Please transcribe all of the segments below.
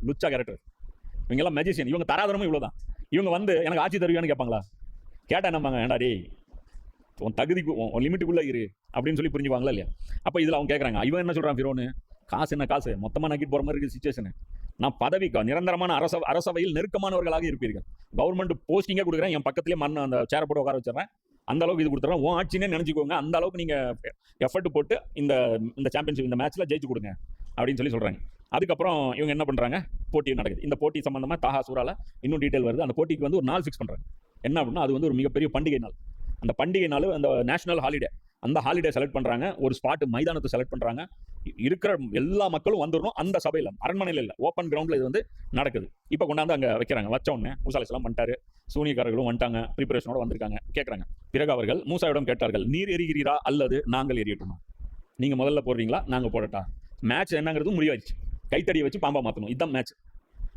லுச்சா character. இவங்கெல்லாம் magician. இவங்க தராதரமும் இவ்வளோதான். இவங்க வந்து எனக்கு ஆட்சி தருவியான்னு கேட்பாங்களா? கேட்டா என்னம்பாங்க, ஏண்டா டேய் உன் தகுதிக்கு உன் லிமிட்டுக்குள்ளே இரு அப்படின்னு சொல்லி புரிஞ்சுவாங்களா இல்லையா? அப்போ இதில் அவங்க கேட்குறாங்க, இவன் என்ன சொல்கிறான் ஃபிரோனு, காசு என்ன காசு மொத்தமாக நக்கிட்டு போகிற மாதிரி இருக்குது சுச்சுவேஷனு. நான் பதவிக்கா நிரந்தரமான அரசவையில் நெருக்கமானவர்களாக இருப்பீர்கள். கவர்மெண்ட் போஸ்டிங்கே கொடுக்குறேன், என் பக்கத்துலேயே அந்த சேரை போட்டு உட்கார வச்சிடறேன், அந்த அளவுக்கு இது கொடுத்துறேன், உன் ஆட்சினே நினச்சிக்கோங்க, அந்த அளவுக்கு நீங்கள் எஃபர்ட் போட்டு இந்த இந்த சாம்பியன்ஷிப் இந்த மேட்ச்சில் ஜெயிச்சு கொடுங்க அப்படின்னு சொல்லி சொல்கிறாங்க. அதுக்கப்புறம் இவங்க என்ன பண்ணுறாங்க, போட்டி நடக்குது. இந்த போட்டி சம்மந்தமாக தாஹா சூறால இன்னும் டீட்டெயில் வருது. அந்த போட்டிக்கு வந்து ஒரு நாள் ஃபிக்ஸ் பண்ணுறாங்க. என்ன அப்படின்னா, அது வந்து ஒரு மிகப்பெரிய பண்டிகை நாள். அந்த பண்டிகை நாள் அந்த நேஷனல் ஹாலிடே, அந்த ஹாலிடே செலக்ட் பண்ணுறாங்க. ஒரு ஸ்பாட்டு மைதானத்தை செலக்ட் பண்ணுறாங்க. இருக்கிற எல்லா மக்களும் வந்துடணும். அந்த சபையில், அரண்மனையில் இல்லை, ஓப்பன் கிரவுண்டில் இது வந்து நடக்குது. இப்போ கொண்டாந்து அங்கே வைக்கிறாங்க. வச்ச உடனே மூசா அலைஹிஸ்ஸலாம் வந்துட்டாரு, சூனியக்காரர்களும் வந்துட்டாங்க, ப்ரிப்பரேஷனோட வந்திருக்காங்க. கேட்குறாங்க. பிறகு அவர்கள் மூசாவிடம் கேட்டார்கள், நீர் எரிகிறீரா அல்லது நாங்கள் எரியட்டுமா? நீங்கள் முதல்ல போடுறீங்களா நாங்கள் போடட்டா? மேட்ச் என்னங்கிறது முடிவாச்சு. கைத்தடியை வச்சு பாம்பா மாற்றணும், இதுதான் மேட்ச்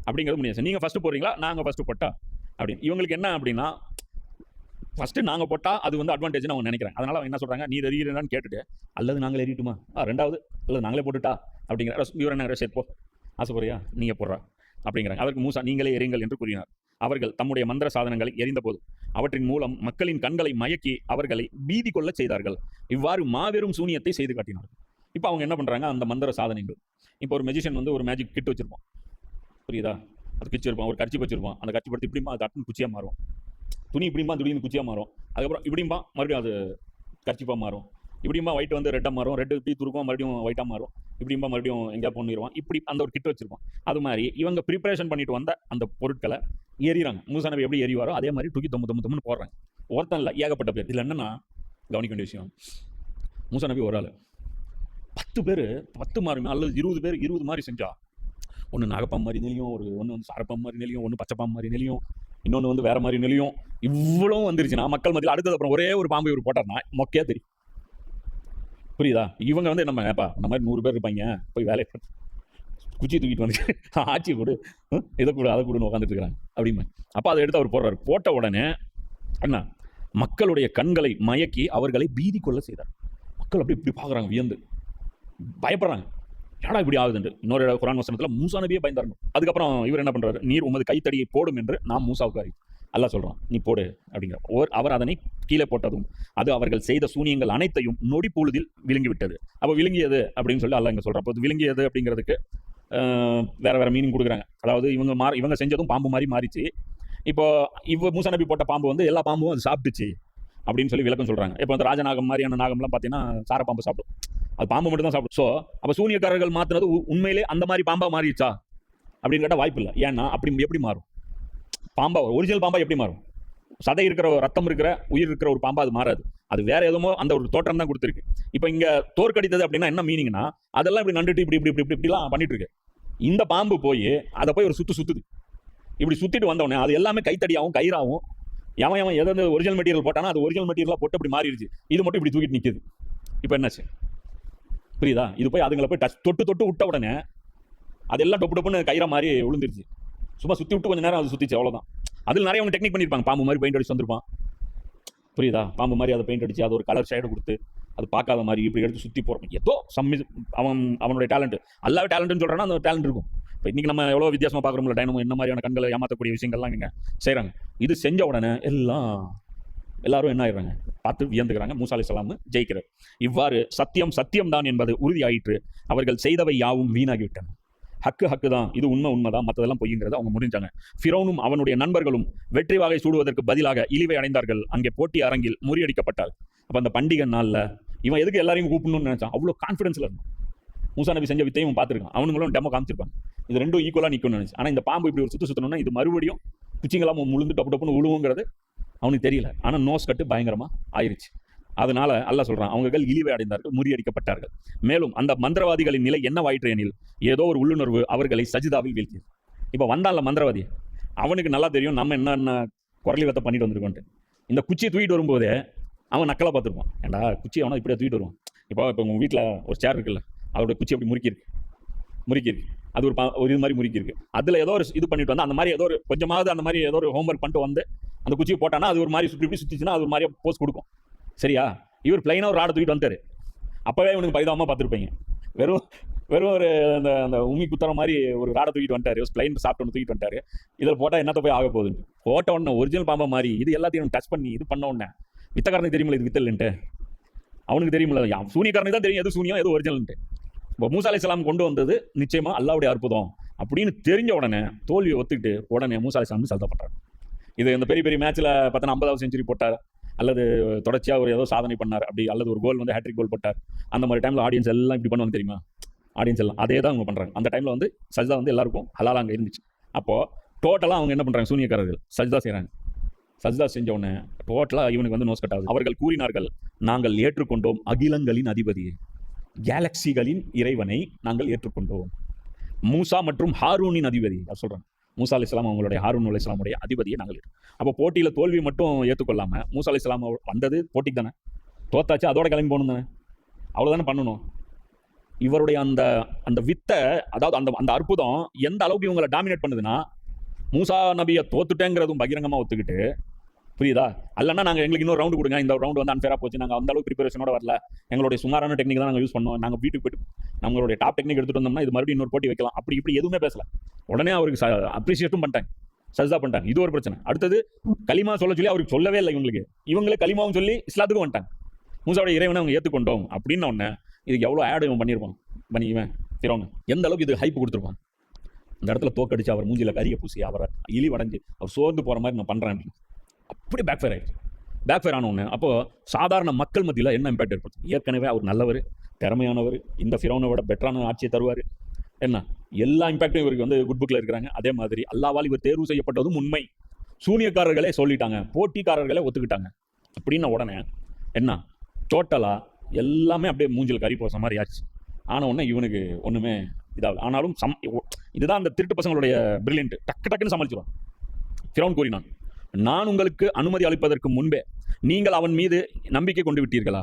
அப்படிங்கிறது முடியாது. நீங்கள் ஃபஸ்ட்டு போடுறீங்களா நாங்கள் ஃபஸ்ட்டு போட்டா அப்படின்னு. இவங்களுக்கு என்ன அப்படின்னா, ஃபஸ்ட்டு நாங்கள் போட்டால் அது வந்து அட்வான்டேஜ்னு அவங்க நினைக்கிறேன். அதனால் அவங்க என்ன சொல்கிறாங்க, நீர் எறிகிறான்னு கேட்டுட்டு அல்லது நாங்கள் எறியட்டுமா, ரெண்டாவது அல்லது நாங்களே போட்டுட்டா அப்படிங்கிற. இவர் என்ன, சரி போ, ஆசைப்படுறியா நீங்கள் போடுறா அப்படிங்கிறாங்க. அதற்கு மூசா, நீங்களே எறியுங்கள் என்று கூறினார். அவர்கள் தம்முடைய மந்திர சாதனங்களை எறிந்தபோது அவற்றின் மூலம் மக்களின் கண்களை மயக்கி அவர்களை பீதி கொள்ள செய்தார்கள். இவ்வாறு மாபெரும் சூனியத்தை செய்து காட்டினார்கள். இப்போ அவங்க என்ன பண்ணுறாங்க, அந்த மந்திர சாதனைகள். இப்போ ஒரு மெஜிஷியன் வந்து ஒரு மேஜிக் கிட் வச்சிருப்போம், புரியுதா? அது கிச்சு இருப்பான், ஒரு கட்சி வச்சிருப்பான். அந்த கட்சி படுத்தி இப்படிமா அது கட்டுன்னு குச்சியாக மாறும். துணி இப்படிமா திடீர்னு குச்சியாக மாறும். அதுக்கப்புறம் இப்படிமா மறுபடியும் அது கர்ச்சிப்பாக மாறும். இப்படிமா ஒயிட் வந்து ரெட்டாக மாறும், ரெட்டு டீ துருக்கும், மறுபடியும் ஒயிட்டாக மாறும். இப்படிமா மறுபடியும் எங்கேயா பண்ணிடுவான். இப்படி அந்த ஒரு கிட்ட வச்சிருப்பான். அது மாதிரி இவங்க ப்ரிப்பரேஷன் பண்ணிட்டு வந்த அந்த பொருட்களை எறிகிறாங்க. மூசா நபி எப்படி எறிவாரோ அதே மாதிரி தூக்கி தொம்மு போடுறாங்க. ஒருத்தன் இல்லை, ஏகப்பட்ட பேர். இதில் என்னன்னா கவனிக்க வேண்டிய விஷயம், மூசா நபி ஒரு ஆள் 10 பேர் 10 மாறுமே, அல்லது 20 பேர் 20 மாதிரி செஞ்சா, ஒன்று நாகப்பாம்பு மாதிரி நெளியும், ஒன்று வந்து சாரப்பாம்பு மாதிரி நெளியும், ஒன்று பச்சைப்பாம்பு மாதிரி நெளியும், இன்னொன்று வந்து வேற மாதிரி நெளியும். இவ்வளோ வந்துருச்சுன்னா மக்கள் மத்தியில் அடுத்தது அப்புறம் ஒரே ஒரு பாம்பு இவர் போட்டார்னா மொக்கையா தெரியும், புரியுதா? இவங்க வந்து நம்ம இந்த மாதிரி 100 பேர் இருப்பாங்க, போய் வேலையை குச்சி தூக்கிட்டு வந்து ஆட்சி கொடு, இதை கொடு அதை கொடுன்னு உட்காந்துட்டு இருக்கிறாங்க அப்படிமா. அப்போ அதை எடுத்து அவர் போடுறாரு. போட்ட உடனே என்ன, மக்களுடைய கண்களை மயக்கி அவர்களை பீதி கொள்ள செய்தார். மக்கள் அப்படி இப்படி பார்க்குறாங்க, வியந்து பயப்படுறாங்க, ஏடா இப்படி ஆகுதுண்டு. இன்னொரு குர்ஆன் வசனத்தில் மூசா நபியே பயந்தாரணும். அதுக்கப்புறம் இவர் என்ன பண்ணுறாரு, நீர் உமது கைத்தடியை போடும் என்று நாம் மூசாவுக்கு அறிவித்தோம். அல்லாஹ் சொல்கிறான், நீ போடு அப்படிங்கிற. அவர் அதனை கீழே போட்டதும் அது அவர்கள் செய்த சூனியங்கள் அனைத்தையும் நொடி பொழுதில் விழுங்கிவிட்டது. அப்போ விழுங்கியது அப்படின்னு சொல்லி அல்லாஹ் இங்கே சொல்கிறான். அப்போ விழுங்கியது அப்படிங்கிறதுக்கு வேற மீனிங் கொடுக்குறாங்க. அதாவது இவங்க செஞ்சதும் பாம்பு மாதிரி மாறிச்சு. இப்போ மூசா நபி போட்ட பாம்பு வந்து எல்லா பாம்பும் அது சாப்பிட்டுச்சு அப்படின்னு சொல்லி விளக்கம் சொல்கிறாங்க. இப்போ அந்த ராஜநாகம் மாதிரியான நாகம்லாம் பார்த்தீங்கன்னா சாரப்பாம்பு சாப்பிடும், அது பாம்பு மட்டும் தான் சாப்பிடும். ஸோ அப்போ சூனியக்காரர்கள் மாற்றினது உண்மையிலே அந்த மாதிரி பாம்பா மாறிடுச்சா அப்படின்னு கேட்டால் வாய்ப்பு இல்லை. ஏன்னா அப்படி எப்படி மாறும், பாம்பா ஒரிஜினல் பாம்பா எப்படி மாறும்? சதை இருக்கிற, ரத்தம் இருக்கிற, உயிர் இருக்கிற ஒரு பாம்பா அது மாறாது. அது வேற எதுமோ அந்த ஒரு தோற்றம் தான் கொடுத்துருக்கு. இப்போ இங்கே தோற்கடித்தது அப்படின்னா என்ன மீனிங்னா, அதெல்லாம் இப்படி நண்டுட்டு இப்படிலாம் பண்ணிட்டு இருக்கு. இந்த பாம்பு போய் அதை போய் ஒரு சுத்துது. இப்படி சுத்திட்டு வந்தவொடனே அது எல்லாமே கைத்தடியாகவும் கயிறாகவும் எவன் எதாவது ஒரிஜினல் மெட்டீரியல் போட்டானா அது ஒரிஜினல் மெட்டீரியலாக போட்டு இப்படி மாறிடுச்சு. இது மட்டும் இப்படி தூக்கிட்டு நிற்குது. இப்போ என்னாச்சு புரியுதா? இது போய் அதுங்களை போய் தொட்டு விட்ட உடனே அதெல்லாம் டொப்புன்னு கயிறா மாதிரி விழுந்துருச்சு. சும்மா சுற்றி விட்டு கொஞ்சம் நேரம் அது சுற்றிச்சு, அவ்வளோதான். அதில் நிறைய அவங்க டெக்னிக் பண்ணியிருப்பாங்க. பாம்பு மாதிரி பெயிண்ட் அடிச்சு வந்திருப்பான், புரியுதா? பாம்பு மாதிரி அதை பெயிண்ட் அடிச்சு அது ஒரு கலர் ஷேடு கொடுத்து அது பார்க்காத மாதிரி இப்படி எடுத்து சுற்றி போகிறோம். ஏதோ அவனுடைய டேலண்ட், அல்லாவே டேலண்ட்னு சொல்கிறான்னா அந்த டேலண்ட் இருக்கும். இப்போ இன்றைக்கி நம்ம எவ்வளோ வித்தியாசமாக பார்க்குறோம்ல, டைனமோ என்ன மாதிரியான கண்களை ஏமாற்றக்கூடிய விஷயங்கள்லாம் இங்கே செய்கிறாங்க. இது செஞ்ச உடனே எல்லாரும் என்ன ஆயிடுறாங்க, பார்த்து வியந்துக்கிறாங்க. மூசா அலைஹிஸ்ஸலாம் ஜெயிக்கிறார். இவ்வாறு சத்தியம் தான் என்பது உறுதியாயிற்று. அவர்கள் செய்தவை யாவும் வீணாகிவிட்டன. ஹக்கு தான், இது உண்மைதான், மற்றதெல்லாம் பொய்ங்கிறது அவங்க முடிஞ்சாங்க. ஃபிரௌனும் அவனுடைய நண்பர்களும் வெற்றி வாகை சூடுவதற்கு பதிலாக இழிவை அடைந்தார்கள். அங்கே போட்டி அரங்கில் முறியடிக்கப்பட்டார். அப்போ அந்த பண்டிகை நாளில் இவன் எதுக்கு எல்லாரையும் கூப்பிடணும்னு நினைச்சான், அவ்வளோ கான்ஃபிடன்ஸில் இருந்தான். மூசா நபி செஞ்ச வித்தையும் பார்த்துருக்கான், அவனுங்களும் டெமோ காமிச்சிருப்பாங்க. இது ரெண்டும் ஈக்குவலாக நிற்கும்னு நினைச்சு. ஆனால் இந்த பாம்பு இப்படி ஒரு சுற்றணும்னா இது மறுபடியும் குச்சிங்களாம் முழுந்து டப்புன்னு விழுவுங்கிறது அவனுக்கு தெரியல. ஆனால் நோஸ் கட்டு பயங்கரமாக ஆயிடுச்சு. அதனால அல்லாஹ் சொல்றான், அவங்கள் இழிவை அடைந்தார்கள், முறியடிக்கப்பட்டார்கள். மேலும் அந்த மந்திரவாதிகளின் நிலை என்னவாயிற்று எனில், ஏதோ ஒரு உள்ளுணர்வு அவர்களை சஜிதாவில் வீழ்த்தியது. இப்போ வந்தான்ல மந்திரவாதி, அவனுக்கு நல்லா தெரியும் நம்ம என்ன குரலி வத்தை பண்ணிட்டு வந்திருக்கோன்ட்டு. இந்த குச்சியை தூக்கிட்டு வரும்போதே அவன் நக்கலாக பார்த்துருப்பான். ஏண்டா குச்சி அவனை இப்படியே தூக்கிட்டு வருவான். இப்போ உங்கள் வீட்டில் ஒரு சேர் இருக்குல்ல, அதோட குச்சி அப்படி முறுக்கியிருக்கு, அது ஒரு இது மாதிரி முறுக்கியிருக்கு. அதில் ஏதோ ஒரு இது பண்ணிட்டு வந்தால் அந்த மாதிரி ஏதோ ஒரு கொஞ்சமாவது அந்த மாதிரி ஏதோ ஒரு ஹோம்ஒர்க் பண்ணிட்டு வந்து அந்த குச்சியை போட்டானா அது ஒரு மாதிரி இப்படி சுற்றிச்சுன்னா அது ஒரு மாதிரி போஸ்ட் கொடுக்கும். சரியா? இவர் பிளைனாக ஒரு ராடை தூக்கிட்டு வந்துட்டாரு. அப்போவே இவனுக்கு பரிதாபமாக பார்த்துருப்பீங்க. வெறும் வெறும் ஒரு அந்த அந்த உமி குத்துற மாதிரி ஒரு ராடை தூக்கிட்டு வந்துட்டாரு, பிளைன் சாப்பிட்டு ஒன்று தூக்கிட்டு வந்துட்டாரு. இதில் போட்டால் என்னத்த போய் ஆக போகுது? போட்ட உடனே ஒரிஜினல் பாம்பா மாதிரி இது எல்லாத்தையும் டச் பண்ணி இது பண்ண உடனே வித்தக்காரனுக்கு தெரியுமில்ல இது வித்தல்ன்ட்டு, அவனுக்கு தெரியுமில்ல, சூனியக்காரனுக்கு தான் தெரியும் எது சூனியம் எது ஒரிஜினல்ன்ட்டு. இப்போ மூசா அலைஹிஸ்ஸலாம் கொண்டு வந்தது நிச்சயமா அல்லாஹ்வுடைய அற்புதம் அப்படின்னு தெரிஞ்ச உடனே தோல்வியை ஒத்துக்கிட்டு உடனே மூசா அலைஹிஸ்ஸலாம் சஜதா பண்றாங்க. இது இந்த பெரிய பெரிய மேட்ச்ல பார்த்தா 50வது செஞ்சுரி போட்டார், அல்லது தொடர்ச்சியாக ஒரு ஏதோ சாதனை பண்ணார் அப்படி, அல்லது ஒரு கோல் வந்து ஹேட்ரிக் கோல் போட்டார். அந்த மாதிரி டைமில் ஆடியன்ஸ் எல்லாம் இப்படி பண்ணுவாங்க தெரியுமா? ஆடியன்ஸ் எல்லாம் அதே தான் அவங்க பண்ணுறாங்க. அந்த டைமில் வந்து சஜ்தா வந்து எல்லாருக்கும் ஹலால் அங்கே இருந்துச்சு. அப்போது டோட்டலாக அவங்க என்ன பண்ணுறாங்க? சூனியக்காரர்கள் சஜ்தா செய்கிறாங்க. சஜ்தா செஞ்ச உடனே டோட்டலாக இவனுக்கு வந்து நோஸ் கட் ஆகுது. அவர்கள் கூறினார்கள், நாங்கள் ஏற்றுக்கொண்டோம் அகிலங்களின் அதிபதியை, கேலக்சிகளின் இறைவனை நாங்கள் ஏற்றுக்கொண்டோம். மூசா மற்றும் ஹாரூனின் அதிபதி சொல்கிறாங்க. மூசா அலைஹிஸ்ஸலாம் அவங்களுடைய ஹாரூன் அலைஹிஸ்ஸலாமுடைய அதிபதியை நாங்கள் அப்போ போட்டியில் தோல்வி மட்டும் ஏற்றுக்கொள்ளாமல், மூசா அலைஹிஸ்ஸலாம் வந்தது போட்டிக்கு தானே, தோத்தாச்சு அதோட கிளம்பி போகணும் தானே, அவ்வளோதானே பண்ணணும். இவருடைய அந்த அந்த வித்தை, அதாவது அந்த அந்த அற்புதம் எந்த அளவுக்கு இவங்களை டாமினேட் பண்ணுதுன்னா, மூசா நபியை தோத்துட்டேங்கிறதும் பகிரங்கமாக ஒத்துக்கிட்டு, புரியுதா? அல்லன்னா நாங்கள் எங்களுக்கு இன்னொரு ரவுண்டு கொடுங்க, இந்த ரவுண்டு வந்து அன்ஃபேராக போச்சு, நாங்கள் அந்த அளவுக்கு ப்ரிப்பரேஷனோட வரல, எங்களுடைய சுமாரான டெக்னிக் தான் நாங்கள் யூஸ் பண்ணோம், நாங்கள் வீட்டுக்கு போய்ட்டு நம்மளுடைய டாப் டெக்னிக் எடுத்துகிட்டு வந்தோம்னா இது மறுபடியும் இன்னொரு போட்டி வைக்கலாம், அப்படி இப்படி எதுவுமே பேசல. உடனே அவருக்கு அப்ரிஷியேட்டும் பண்ணிட்டாங்க, சஜ்தா பண்ணிட்டாங்க. இது ஒரு பிரச்சனை. அடுத்தது கலிமா சொல்ல சொல்லி அவருக்கு சொல்லவே இல்லை. இவங்களே கலிமாவும் சொல்லி இஸ்லாத்துக்கும் வந்துட்டாங்க. மூசாவுடைய இறைவனை அவங்க ஏற்றுக்கொண்டோம் அப்படின்னு ஒன்று, இதுக்கு எவ்வளோ ஆட் இவன் பண்ணியிருப்பான், இவன் ஃபிரௌன் எந்த அளவுக்கு இது ஹைப் கொடுத்துருப்பான். அந்த இடத்துல தோக்கடிச்சு அவர் மூஞ்சில கரிய பூசி அவரை இழிவடைஞ்சு அவர் சோர்ந்து போகிற மாதிரி நான் பண்ணுறேன் அப்படின்னு அப்படி பேக்ஃபயர் ஆயிடுச்சு. பேக்ஃபயர் ஆன ஒன்று அப்போது சாதாரண மக்கள் மத்தியில் என்ன இம்பாக்ட் ஏற்படுத்தும்? ஏற்கனவே அவர் நல்லவர், திறமையானவர், இந்த ஃபிரௌனை விட பெட்டரான ஆட்சியை தருவார், என்ன எல்லா இம்பாக்டும் இவருக்கு வந்து குட் புக்கில் இருக்கிறாங்க. அதே மாதிரி அல்லாஹ்வால் இவர் தேர்வு செய்யப்பட்டதும் உண்மை, சூனியக்காரர்களே சொல்லிட்டாங்க, போட்டிக்காரர்களே ஒத்துக்கிட்டாங்க அப்படின்ன உடனே என்ன டோட்டலாக எல்லாமே அப்படியே மூஞ்சில் கறி போச மாதிரி ஆச்சு. ஆன உடனே இவனுக்கு ஒன்றுமே இதாகல. ஆனாலும் இதுதான் அந்த திருட்டு பசங்களுடைய பிரில்லியன்ட், டக்கு டக்குன்னு சமாளிச்சிருவான். ஃபிரௌன் கூறினான், நான் உங்களுக்கு அனுமதி அளிப்பதற்கு முன்பே நீங்கள் அவன் மீது நம்பிக்கை கொண்டு விட்டீர்களா?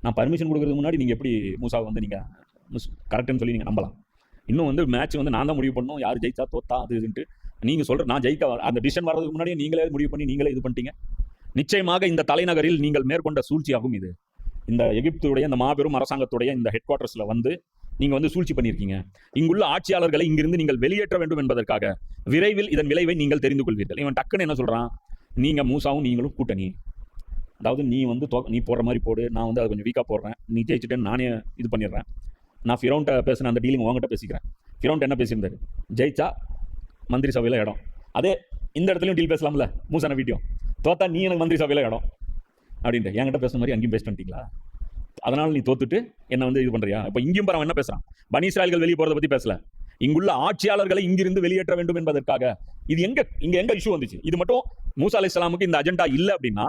நான் பர்மிஷன் கொடுக்கறதுக்கு முன்னாடி நீங்கள் எப்படி மூசா வந்து நீங்கள் கரெக்டுன்னு சொல்லி நீங்கள் நம்பலாம்? இன்னும் வந்து மேட்ச் வந்து நான் தான் முடிவு பண்ணணும், யார் ஜெயிச்சா தோத்தா அது இதுன்ட்டு நீங்கள் சொல்கிற நான் ஜெயிக்க அந்த டிசிஷன் வர்றதுக்கு முன்னாடியே நீங்களே முடிவு பண்ணி நீங்களே இது பண்ணிட்டீங்க. நிச்சயமாக இந்த தலைநகரில் நீங்கள் மேற்கொண்ட சூழ்ச்சியாகும் இது. இந்த எகிப்துடைய இந்த மாபெரும் அரசாங்கத்துடைய இந்த ஹெட் குவார்ட்டர்ஸில் வந்து நீங்கள் வந்து சூழ்ச்சி பண்ணியிருக்கீங்க. இங்குள்ள ஆட்சியாளர்களை இங்கிருந்து நீங்கள் வெளியேற்ற வேண்டும் என்பதற்காக விரைவில் இதன் விளைவை நீங்கள் தெரிந்து கொள்வீர்கள். இவன் டக்குன்னு என்ன சொல்கிறான்? நீங்கள் மூசாவும் நீங்களும் கூட்டணி, அதாவது நீ வந்து நீ போடுற மாதிரி போடு, நான் வந்து அதை கொஞ்சம் வீக்காக போடுறேன், நீ ஜெயிச்சுட்டேன்னு நானே இது பண்ணிடுறேன். நான் ஃபிரௌன்ட்ட பேசின அந்த டீலிங் உங்ககிட்ட பேசிக்கிறேன். ஃபிரௌன்ட்ட என்ன பேசியிருந்தாரு? ஜெயிச்சா மந்திரி சபையில் இடம், அதே இந்த இடத்துலையும் டீல் பேசலாம்ல, மூசான வீடியோ தோத்தா நீ எனக்கு மந்திரி சபையில் இடம் அப்படின்ட்டு என்கிட்ட பேசுன மாதிரி அங்கேயும் பேச பண்ணிட்டீங்களா? அதனால் நீ தோத்துட்டு என்ன வந்து இது பண்ணுறியா? இப்போ இங்கேயும் பரவ என்ன பேசுகிறான்? பனி இஸ்ராயல்கள் வெளியே போகிறத பற்றி பேசல, இங்குள்ள ஆட்சியாளர்களை இங்கிருந்து வெளியேற்ற வேண்டும் என்பதற்காக. இது எங்க இஷ்யூ வந்துச்சு? இது மட்டும் மூசா அலைஹிஸ்ஸலாமுக்கு இந்த அஜெண்டா இல்லை அப்படின்னா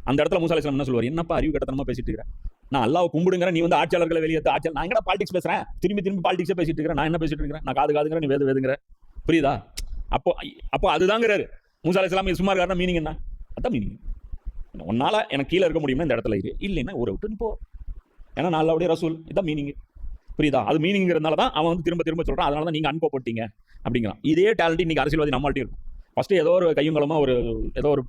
அந்த இடத்துல மூசா அலைஹிஸ்ஸலாம் என்ன சொல்லுவார்? என்னப்பா அறிவு கட்டத்தனமா பேசிட்டு இருக்கிறேன், நான் அல்லாஹ்வை கும்பிடுங்கிற, நீ வந்து ஆட்சியாளர்களை வெளியேற்ற ஆட்சியாளர், நான் எங்கடா பாலிடிக்ஸ் பேசுறேன், திரும்பி பாலிடிக்ஸே பேசிட்டு இருக்கிறேன், நான் என்ன பேசிட்டு இருக்கிறேன், நான் காதுங்கிற, நீ வேதுங்கிற, புரியுதா? அப்போ அதுதாங்கிறாரு மூசா அலைஹிஸ்ஸலாம். இது சும்மா இருக்காருன்னா மீனிங் என்ன? அதான் மீனிங். உன்னால எனக்கு கீழே இருக்க முடியும்னா இந்த இடத்துல இரு, இல்லைன்னா ஒரு விட்டுன்னு போ, ஏன்னா நான் அல்லாஹ்வுடைய ரசூல், இதான் மீனிங், புரியுதா? அது மீனிங்கிறதுனால தான் அவன் வந்து திரும்ப சொல்கிறான், அதனால தான் நீங்கள் அனுப்பப்பட்டீங்க அப்படிங்கிறான். இதே டேலண்ட் இன்னைக்கு அரசியல்வாதி நம்மள்ட்ட இருக்கும். ஃபஸ்ட்டு ஏதோ ஒரு கையுங்களமாக ஏதோ ஒரு